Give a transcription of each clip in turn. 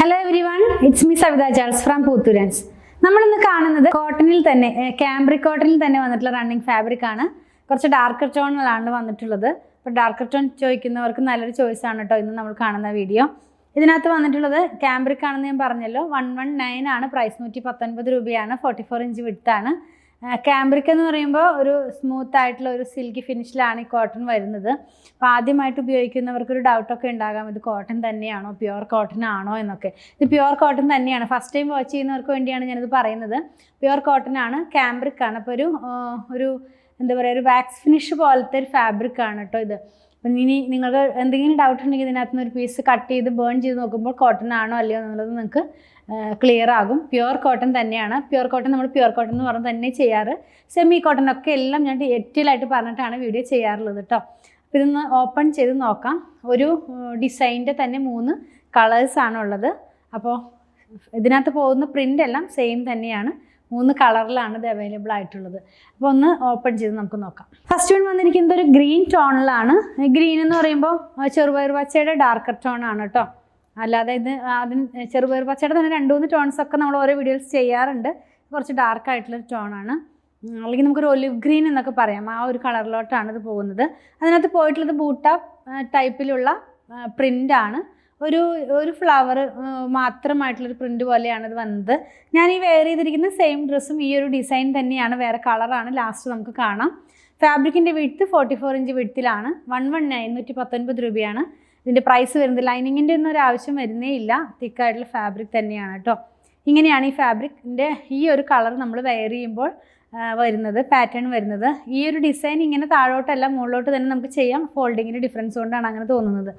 Hello everyone, it's me Savitha Charles from Poothurans. നമ്മൾ ഇന്ന് കാണുന്നത് കോട്ടണിൽ തന്നെ കാംബ്രിക് കോട്ടണിൽ തന്നെ വന്നിട്ടുള്ള റണ്ണിങ് ഫാബ്രിക് ആണ്. കുറച്ച് ഡാർക്കർ ടോണിലാണ് വന്നിട്ടുള്ളത്. അപ്പോൾ ഡാർക്കർ ടോൺ ചോദിക്കുന്നവർക്ക് നല്ലൊരു ചോയ്സ് ആണ് കേട്ടോ ഇന്ന് നമ്മൾ കാണുന്ന വീഡിയോ. ഇതിനകത്ത് വന്നിട്ടുള്ളത് കാംബ്രിക് ആണെന്ന് ഞാൻ പറഞ്ഞല്ലോ. 119 ആണ് പ്രൈസ്, 119 രൂപയാണ്. 44 ഇഞ്ച് വിഡ്ത്താണ്. കാംബ്രിക് എന്ന് പറയുമ്പോൾ ഒരു സ്മൂത്ത് ആയിട്ടുള്ള ഒരു സിൽക്കി ഫിനിഷിലാണ് ഈ കോട്ടൺ വരുന്നത്. അപ്പോൾ ആദ്യമായിട്ട് ഉപയോഗിക്കുന്നവർക്കൊരു ഡൗട്ടൊക്കെ ഉണ്ടാകാം, ഇത് കോട്ടൺ തന്നെയാണോ, പ്യുവർ കോട്ടൺ ആണോ എന്നൊക്കെ. ഇത് പ്യുവർ കോട്ടൺ തന്നെയാണ്. ഫസ്റ്റ് ടൈം വാച്ച് ചെയ്യുന്നവർക്ക് വേണ്ടിയാണ് ഞാനിത് പറയുന്നത്. പ്യുവർ കോട്ടൺ ആണ്, കാംബ്രിക് ആണ്. അപ്പോൾ ഒരു എന്താ പറയുക, ഒരു വാക്സ് ഫിനിഷ് പോലത്തെ ഒരു ഫാബ്രിക് ആണ് കേട്ടോ ഇത്. അപ്പം ഇനി നിങ്ങൾക്ക് എന്തെങ്കിലും ഡൗട്ട് ഉണ്ടെങ്കിൽ ഇതിനകത്ത് നിന്ന് ഒരു പീസ് കട്ട് ചെയ്ത് ബേൺ ചെയ്ത് നോക്കുമ്പോൾ കോട്ടൺ ആണോ അല്ലയോ എന്നുള്ളത് നിങ്ങൾക്ക് ക്ലിയർ ആകും. പ്യുവർ കോട്ടൺ തന്നെയാണ്. പ്യുവർ കോട്ടൺ നമ്മൾ പ്യുവർ കോട്ടൺ എന്ന് പറഞ്ഞ് തന്നെ ചെയ്യാറ്. സെമി കോട്ടൺ ഒക്കെ എല്ലാം ഞാൻ ഡീറ്റെയിലായിട്ട് പറഞ്ഞിട്ടാണ് വീഡിയോ ചെയ്യാറുള്ളത് കേട്ടോ. അപ്പോൾ ഇതൊന്ന് ഓപ്പൺ ചെയ്ത് നോക്കാം. ഒരു ഡിസൈനിൻ്റെ തന്നെ 3 കളേഴ്സാണ് ഉള്ളത്. അപ്പോൾ ഇതിനകത്ത് പോകുന്ന പ്രിൻ്റ് എല്ലാം സെയിം തന്നെയാണ്. 3 കളറിലാണ് ഇത് അവൈലബിൾ ആയിട്ടുള്ളത്. അപ്പോൾ ഒന്ന് ഓപ്പൺ ചെയ്ത് നമുക്ക് നോക്കാം. ഫസ്റ്റ് വൺ വന്നിരിക്കുന്നത് ഒരു ഗ്രീൻ ടോണിലാണ്. ഗ്രീൻ എന്ന് പറയുമ്പോൾ ചെറുപയർ പച്ചയുടെ ഡാർക്കർ ടോണാണ് കേട്ടോ. അല്ലാതെ ഇത് അതിന് ചെറുപയർ പച്ചയുടെ തന്നെ 2-3 ടോൺസൊക്കെ നമ്മൾ ഓരോ വീഡിയോസ് ചെയ്യാറുണ്ട്. കുറച്ച് ഡാർക്കായിട്ടുള്ളൊരു ടോണാണ്, അല്ലെങ്കിൽ നമുക്കൊരു ഒലിവ് ഗ്രീൻ എന്നൊക്കെ പറയാം. ആ ഒരു കളറിലോട്ടാണ് ഇത് പോകുന്നത്. അതിനകത്ത് പോയിട്ടുള്ളത് ബൂട്ട ടൈപ്പിലുള്ള പ്രിൻ്റാണ്. ഒരു ഫ്ലവർ മാത്രമായിട്ടുള്ളൊരു പ്രിൻ്റ് പോലെയാണ് ഇത് വന്നത്. ഞാൻ ഈ വെയർ ചെയ്തിരിക്കുന്ന സെയിം ഡ്രസ്സും ഈ ഒരു ഡിസൈൻ തന്നെയാണ്, വേറെ കളറാണ്. ലാസ്റ്റ് നമുക്ക് കാണാം. ഫാബ്രിക്കിൻ്റെ വിഡ്ത്ത് 44 ഇഞ്ച് വിഡ്ത്തിലാണ്. 119 രൂപയാണ് ഇതിൻ്റെ പ്രൈസ് വരുന്നത്. ലൈനിങ്ങിൻ്റെ ഒന്നും ഒരു ആവശ്യം വരുന്നേ ഇല്ല, തിക്കായിട്ടുള്ള ഫാബ്രിക് തന്നെയാണ് കേട്ടോ. ഇങ്ങനെയാണ് ഈ ഫാബ്രിക്കിൻ്റെ ഈ ഒരു കളർ നമ്മൾ വെയർ ചെയ്യുമ്പോൾ വരുന്നത്, പാറ്റേൺ വരുന്നത്. ഈ ഒരു ഡിസൈൻ ഇങ്ങനെ താഴോട്ടല്ല മുകളിലോട്ട് തന്നെ നമുക്ക് ചെയ്യാം. ഫോൾഡിങ്ങിൻ്റെ ഡിഫറൻസ് കൊണ്ടാണ് അങ്ങനെ തോന്നുന്നത്.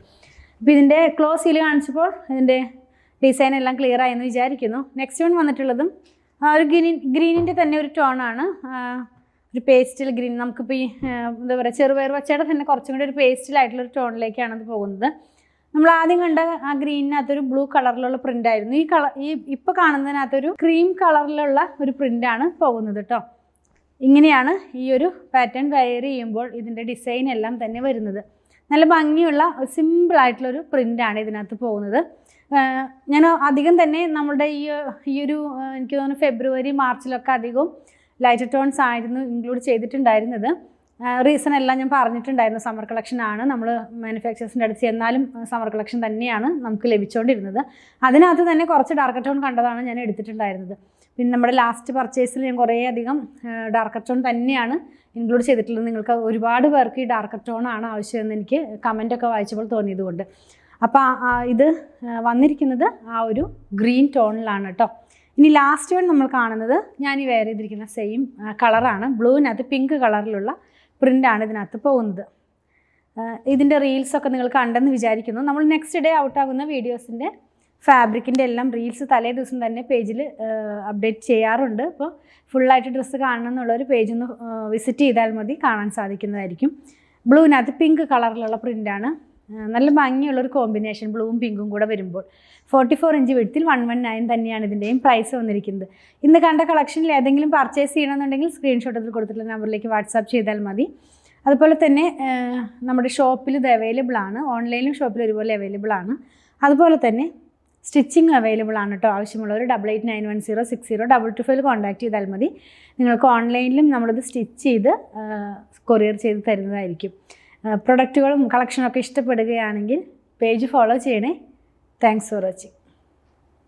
അപ്പോൾ ഇതിൻ്റെ ക്ലോസ് സീൽ കാണിച്ചപ്പോൾ ഇതിൻ്റെ ഡിസൈൻ എല്ലാം ക്ലിയർ ആയെന്ന് വിചാരിക്കുന്നു. നെക്സ്റ്റ് വൺ വന്നിട്ടുള്ളതും ഒരു ഗ്രീനിൻ്റെ തന്നെ ഒരു ടോണാണ്, ഒരു പേസ്റ്റൽ ഗ്രീൻ. നമുക്കിപ്പോൾ ഈ എന്താ പറയുക, ചെറുപയർ പച്ചയുടെ തന്നെ കുറച്ചും കൂടി ഒരു പേസ്റ്റലായിട്ടുള്ളൊരു ടോണിലേക്കാണ് ഇത് പോകുന്നത്. നമ്മൾ ആദ്യം കണ്ട ആ ഗ്രീനിനകത്തൊരു ബ്ലൂ കളറിലുള്ള പ്രിൻ്റായിരുന്നു. ഇപ്പോൾ കാണുന്നതിനകത്തൊരു ക്രീം കളറിലുള്ള ഒരു പ്രിൻ്റാണ് പോകുന്നത് കേട്ടോ. ഇങ്ങനെയാണ് ഈ ഒരു പാറ്റേൺ വെയർ ചെയ്യുമ്പോൾ ഇതിൻ്റെ ഡിസൈൻ എല്ലാം തന്നെ വരുന്നത്. നല്ല ഭംഗിയുള്ള സിമ്പിളായിട്ടുള്ളൊരു പ്രിൻ്റാണ് ഇതിനകത്ത് പോകുന്നത്. ഞാൻ അധികം തന്നെ നമ്മളുടെ ഈ ഒരു എനിക്ക് തോന്നുന്നു ഫെബ്രുവരി മാർച്ചിലൊക്കെ അധികവും ലൈറ്റ് ടോൺസ് ആയിരുന്നു ഇൻക്ലൂഡ് ചെയ്തിട്ടുണ്ടായിരുന്നത്. റീസൺ എല്ലാം ഞാൻ പറഞ്ഞിട്ടുണ്ടായിരുന്നു. സമ്മർ കളക്ഷൻ ആണ് നമ്മൾ മാനുഫാക്ചേഴ്സിൻ്റെ അടുത്ത് ചെന്നാലും സമ്മർ കളക്ഷൻ തന്നെയാണ് നമുക്ക് ലഭിച്ചുകൊണ്ടിരുന്നത്. അതിനകത്ത് തന്നെ കുറച്ച് ഡാർക്ക് ടോൺ കണ്ടതാണ് ഞാൻ എടുത്തിട്ടുണ്ടായിരുന്നത്. പിന്നെ നമ്മുടെ ലാസ്റ്റ് പർച്ചേസിൽ ഞാൻ കുറേ അധികം ഡാർക്ക് ടോൺ തന്നെയാണ് ഇൻക്ലൂഡ് ചെയ്തിട്ടുള്ളത്. നിങ്ങൾക്ക് ഒരുപാട് പേർക്ക് ഈ ഡാർക്ക് ടോൺ ആണ് ആവശ്യമെന്ന് എനിക്ക് കമൻറ്റൊക്കെ വായിച്ചപ്പോൾ തോന്നിയതുകൊണ്ട്. അപ്പോൾ ഇത് വന്നിരിക്കുന്നത് ആ ഒരു ഗ്രീൻ ടോണിലാണ് കേട്ടോ. ഇനി ലാസ്റ്റ് വൺ നമ്മൾ കാണുന്നത് ഞാൻ ഈ വെയർ ചെയ്തിരിക്കുന്ന സെയിം കളറാണ്. ബ്ലൂവിനകത്ത് പിങ്ക് കളറിലുള്ള പ്രിൻ്റാണ് ഇതിനകത്ത് പോകുന്നത്. ഇതിൻ്റെ റീൽസൊക്കെ നിങ്ങൾ കണ്ടെന്ന് വിചാരിക്കുന്നു. നമ്മൾ നെക്സ്റ്റ് ഡേ ഔട്ടാകുന്ന വീഡിയോസിൻ്റെ ഫാബ്രിക്കിൻ്റെ എല്ലാം റീൽസ് തലേ ദിവസം തന്നെ പേജിൽ അപ്ഡേറ്റ് ചെയ്യാറുണ്ട്. അപ്പോൾ ഫുള്ളായിട്ട് ഡ്രസ്സ് കാണണം എന്നുള്ളൊരു പേജൊന്ന് വിസിറ്റ് ചെയ്താൽ മതി, കാണാൻ സാധിക്കുന്നതായിരിക്കും. ബ്ലൂവിനകത്ത് പിങ്ക് കളറിലുള്ള പ്രിൻ്റാണ്. നല്ല ഭംഗിയുള്ളൊരു കോമ്പിനേഷൻ, ബ്ലൂവും പിങ്കും കൂടെ വരുമ്പോൾ. 44 ഇഞ്ച് വിഡ്ത്തിൽ 119 തന്നെയാണ് ഇതിൻ്റെയും പ്രൈസ് വന്നിരിക്കുന്നത്. ഇന്ന് കണ്ട കളക്ഷനിൽ ഏതെങ്കിലും പർച്ചേസ് ചെയ്യണമെന്നുണ്ടെങ്കിൽ സ്ക്രീൻഷോട്ടിൽ കൊടുത്തിട്ടുള്ള നമ്പറിലേക്ക് വാട്സാപ്പ് ചെയ്താൽ മതി. അതുപോലെ തന്നെ നമ്മുടെ ഷോപ്പിൽ ഇത് അവൈലബിൾ ആണ്, ഓൺലൈനിലും ഷോപ്പിൽ ഒരുപോലെ അവൈലബിൾ ആണ്. അതുപോലെ തന്നെ സ്റ്റിച്ചിങ് അവൈലബിൾ ആണ് കേട്ടോ. ആവശ്യമുള്ളവർ 8891060225 കോൺടാക്ട് ചെയ്താൽ മതി. നിങ്ങൾക്ക് ഓൺലൈനിലും നമ്മളിത് സ്റ്റിച്ച് ചെയ്ത് കൊറിയർ ചെയ്ത് തരുന്നതായിരിക്കും. പ്രൊഡക്റ്റുകളും കളക്ഷനൊക്കെ ഇഷ്ടപ്പെടുകയാണെങ്കിൽ പേജ് ഫോളോ ചെയ്യണേ. Thanks for watching.